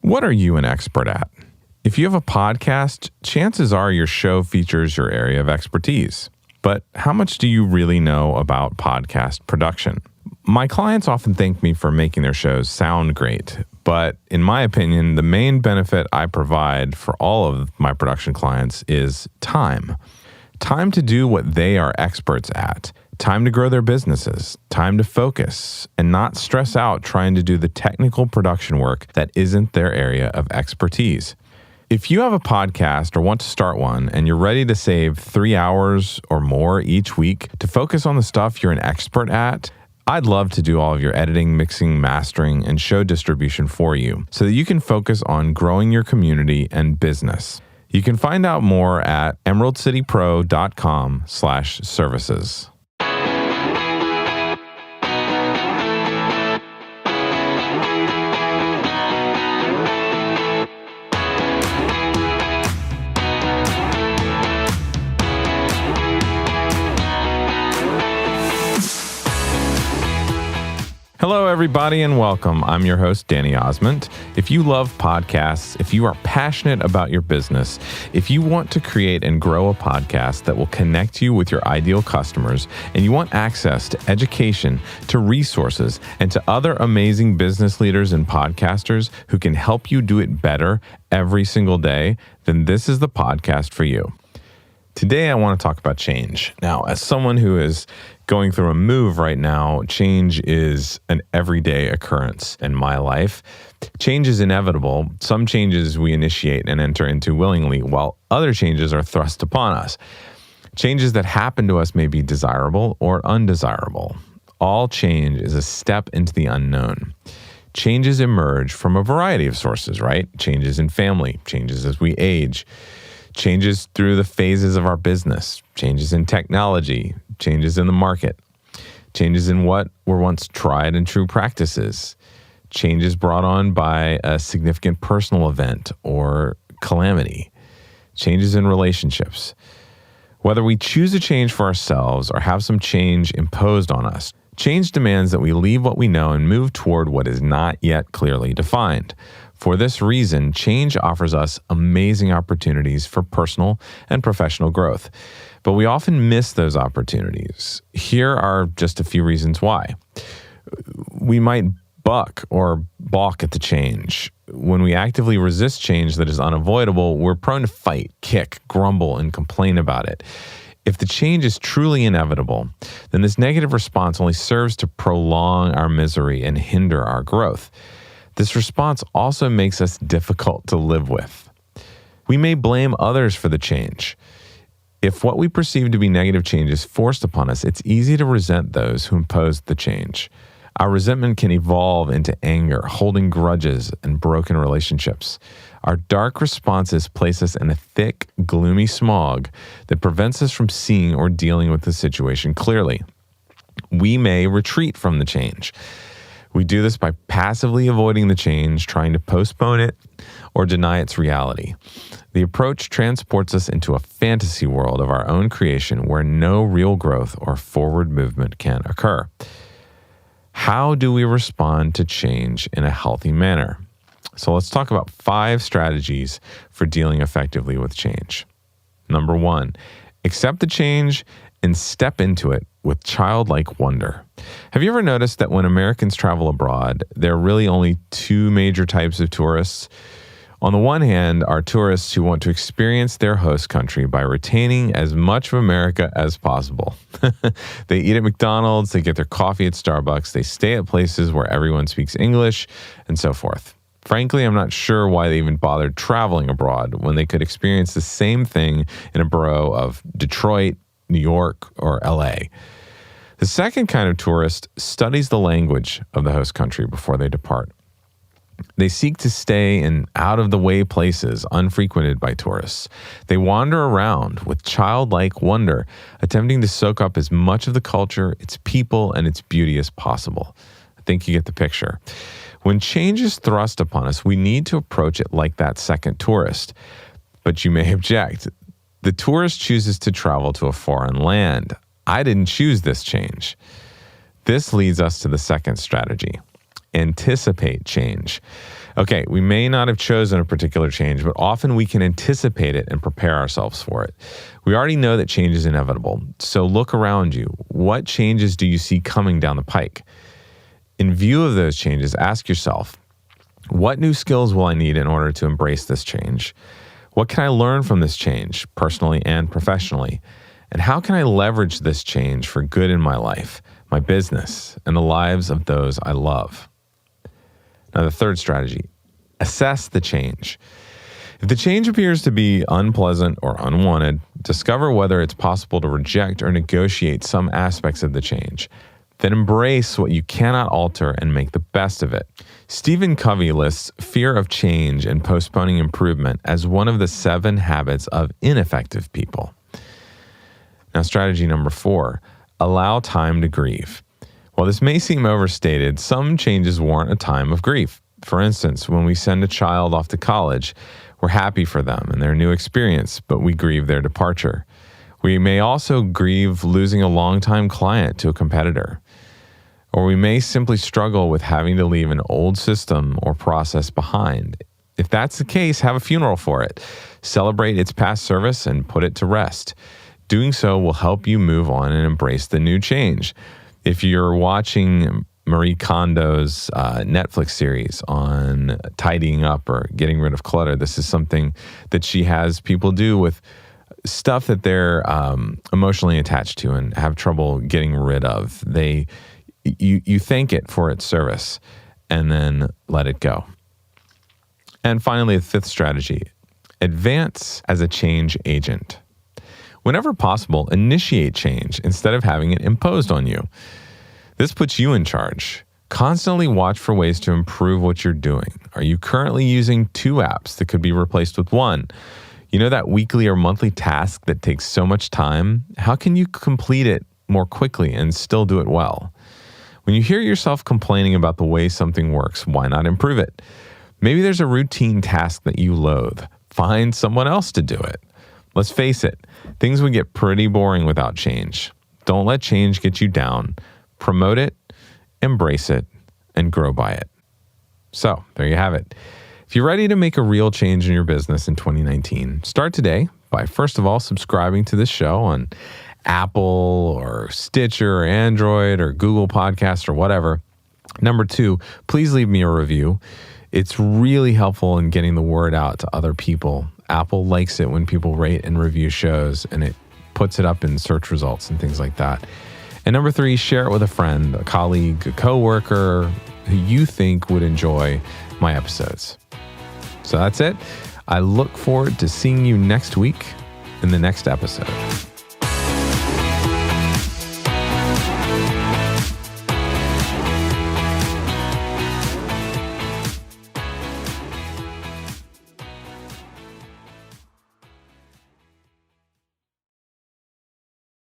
What are you an expert at? If you have a podcast, chances are your show features your area of expertise. But how much do you really know about podcast production? My clients often thank me for making their shows sound great, but in my opinion, the main benefit I provide for all of my production clients is time. Time to do what they are experts at. Time to grow their businesses, time to focus, and not stress out trying to do the technical production work that isn't their area of expertise. If you have a podcast or want to start one and you're ready to save 3 hours or more each week to focus on the stuff you're an expert at, I'd love to do all of your editing, mixing, mastering, and show distribution for you so that you can focus on growing your community and business. You can find out more at emeraldcitypro.com/services. Hello, everybody, and welcome. I'm your host, Danny Osmond. If you love podcasts, if you are passionate about your business, if you want to create and grow a podcast that will connect you with your ideal customers, and you want access to education, to resources, and to other amazing business leaders and podcasters who can help you do it better every single day, then this is the podcast for you. Today, I want to talk about change. Now, as someone who is going through a move right now, change is an everyday occurrence in my life. Change is inevitable. Some changes we initiate and enter into willingly, while other changes are thrust upon us. Changes that happen to us may be desirable or undesirable. All change is a step into the unknown. Changes emerge from a variety of sources, right? Changes in family, changes as we age, changes through the phases of our business, changes in technology, changes in the market, changes in what were once tried and true practices, changes brought on by a significant personal event or calamity, changes in relationships. Whether we choose a change for ourselves or have some change imposed on us, change demands that we leave what we know and move toward what is not yet clearly defined. For this reason, change offers us amazing opportunities for personal and professional growth, but we often miss those opportunities. Here are just a few reasons why. We might buck or balk at the change. When we actively resist change that is unavoidable, we're prone to fight, kick, grumble, and complain about it. If the change is truly inevitable, then this negative response only serves to prolong our misery and hinder our growth. This response also makes us difficult to live with. We may blame others for the change. If what we perceive to be negative change is forced upon us, it's easy to resent those who imposed the change. Our resentment can evolve into anger, holding grudges, and broken relationships. Our dark responses place us in a thick, gloomy smog that prevents us from seeing or dealing with the situation clearly. We may retreat from the change. We do this by passively avoiding the change, trying to postpone it, or deny its reality. The approach transports us into a fantasy world of our own creation where no real growth or forward movement can occur. How do we respond to change in a healthy manner? So let's talk about 5 strategies for dealing effectively with change. Number 1, accept the change and step into it with childlike wonder. Have you ever noticed that when Americans travel abroad, there are really only 2 major types of tourists? On the one hand, are tourists who want to experience their host country by retaining as much of America as possible. They eat at McDonald's, they get their coffee at Starbucks, they stay at places where everyone speaks English, and so forth. Frankly, I'm not sure why they even bothered traveling abroad when they could experience the same thing in a borough of Detroit, New York, or LA. The second kind of tourist studies the language of the host country before they depart. They seek to stay in out-of-the-way places unfrequented by tourists. They wander around with childlike wonder, attempting to soak up as much of the culture, its people, and its beauty as possible. I think you get the picture. When change is thrust upon us, we need to approach it like that second tourist. But you may object. The tourist chooses to travel to a foreign land. I didn't choose this change. This leads us to the second strategy. Anticipate change. Okay, we may not have chosen a particular change, but often we can anticipate it and prepare ourselves for it. We already know that change is inevitable, so look around you. What changes do you see coming down the pike? In view of those changes, ask yourself, what new skills will I need in order to embrace this change? What can I learn from this change, personally and professionally? And how can I leverage this change for good in my life, my business, and the lives of those I love? Now, the third strategy, assess the change. If the change appears to be unpleasant or unwanted, discover whether it's possible to reject or negotiate some aspects of the change. Then embrace what you cannot alter and make the best of it. Stephen Covey lists fear of change and postponing improvement as one of the 7 habits of ineffective people. Now, strategy number 4, allow time to grieve. While this may seem overstated, some changes warrant a time of grief. For instance, when we send a child off to college, we're happy for them and their new experience, but we grieve their departure. We may also grieve losing a longtime client to a competitor. Or we may simply struggle with having to leave an old system or process behind. If that's the case, have a funeral for it. Celebrate its past service and put it to rest. Doing so will help you move on and embrace the new change. If you're watching Marie Kondo's Netflix series on tidying up or getting rid of clutter, this is something that she has people do with stuff that they're emotionally attached to and have trouble getting rid of. You thank it for its service and then let it go. And finally, the 5th strategy, advance as a change agent. Whenever possible, initiate change instead of having it imposed on you. This puts you in charge. Constantly watch for ways to improve what you're doing. Are you currently using 2 apps that could be replaced with 1? You know that weekly or monthly task that takes so much time? How can you complete it more quickly and still do it well? When you hear yourself complaining about the way something works, why not improve it? Maybe there's a routine task that you loathe. Find someone else to do it. Let's face it, things would get pretty boring without change. Don't let change get you down. Promote it, embrace it, and grow by it. So, there you have it. If you're ready to make a real change in your business in 2019, start today by, first of all, subscribing to this show on Apple or Stitcher or Android or Google Podcasts or whatever. Number 2, please leave me a review. It's really helpful in getting the word out to other people. Apple likes it when people rate and review shows, and it puts it up in search results and things like that. And number 3, share it with a friend, a colleague, a coworker who you think would enjoy my episodes. So that's it. I look forward to seeing you next week in the next episode.